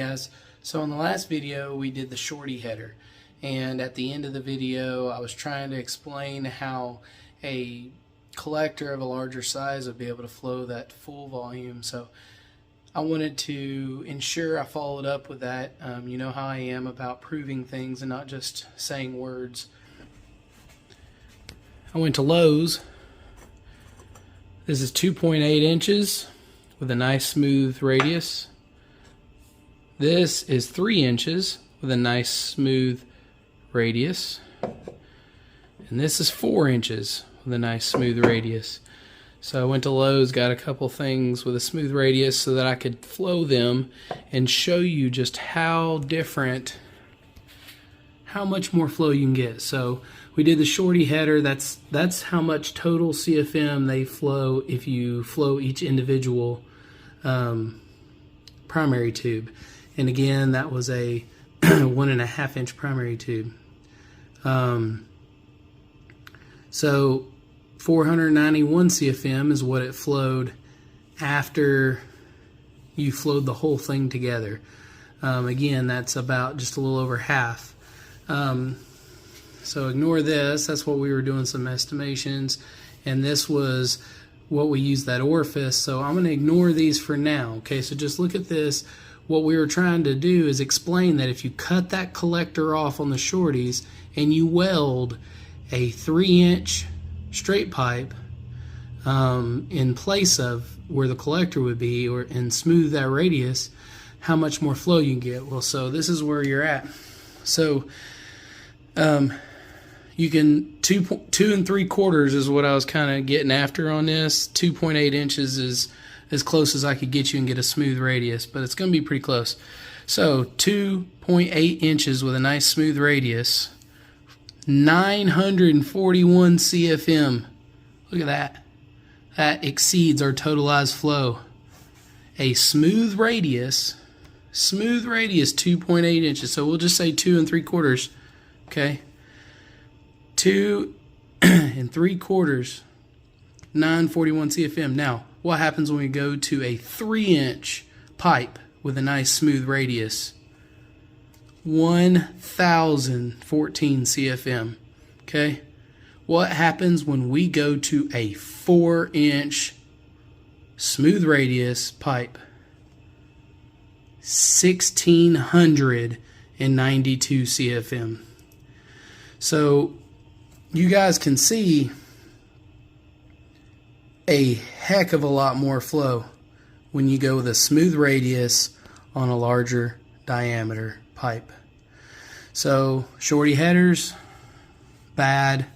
guys, so in the last video we did the Shorty header, and at the end of the video I was trying to explain how a collector of a larger size would be able to flow that full volume. So I wanted to ensure I followed up with that. You know how I am about proving things and not just saying words. I went to Lowe's. This is 2.8 inches with a nice smooth radius. This is 3 inches with a nice smooth radius. And this is 4 inches with a nice smooth radius. So I went to Lowe's, got a couple things with a smooth radius so that I could flow them and show you just how different, how much more flow you can get. So we did the Shorty header. That's how much total CFM they flow if you flow each individual primary tube. And again, that was a 1.5 inch primary tube. So 491 CFM is what it flowed after you flowed the whole thing together. Again, that's about just a little over half. So ignore this. That's what we were doing some estimations, and this was what we used that orifice. So I'm going to ignore these for now. Okay, so just look at this. What we were trying to do is explain that if you cut that collector off on the Shorties and you weld a 3-inch straight pipe in place of where the collector would be, and smooth that radius, how much more flow you can get. Well, so this is where you're at. So you can 2 3/4 is what I was kind of getting after on this. 2.8 inches is as close as I could get you and get a smooth radius, but it's going to be pretty close. So 2.8 inches with a nice smooth radius, 941 CFM. Look at that. That exceeds our totalized flow. A smooth radius 2.8 inches. So we'll just say 2 3/4. Okay. 2 3/4, 941 CFM. Now, what happens when we go to a 3-inch pipe with a nice smooth radius? 1014 CFM. Okay. What happens when we go to a 4-inch smooth radius pipe? 1692 CFM. So you guys can see a heck of a lot more flow when you go with a smooth radius on a larger diameter pipe. So Shorty headers, bad.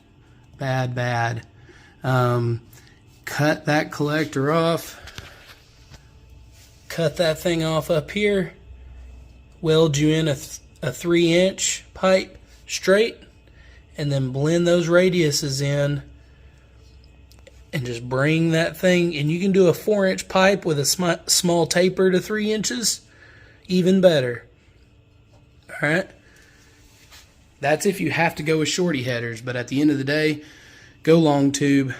Cut that collector off. Cut that thing off up here. Weld you in a 3-inch pipe straight, and then blend those radiuses in and just bring that thing. And you can do a 4-inch pipe with a small taper to 3 inches, even better. All right. That's if you have to go with Shorty headers, but at the end of the day, go long tube.